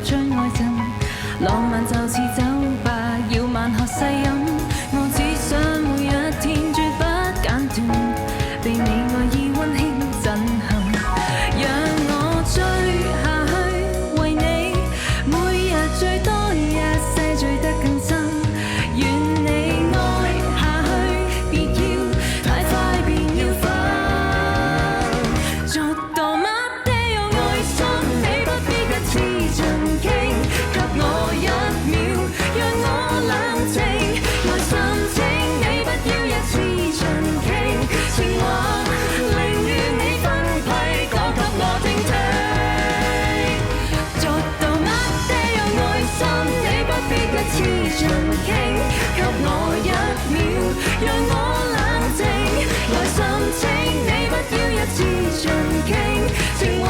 將愛浸，浪漫就似酒吧，要慢學細飲。我只想每一天絕不間斷，被你愛意溫馨震撼。讓我追下去，為你每日最多一些，追得更深。願你愛下去，別要太快便要分。做多麼的有愛心，你不必一次盡傾，給我1秒，讓我冷靜。愛心請你不要一次盡傾，情話寧願你分批講給我聽聽。做到乜的有愛心，你不必一次盡傾，給我1秒，讓我冷靜。愛心請你不要一次盡傾，情話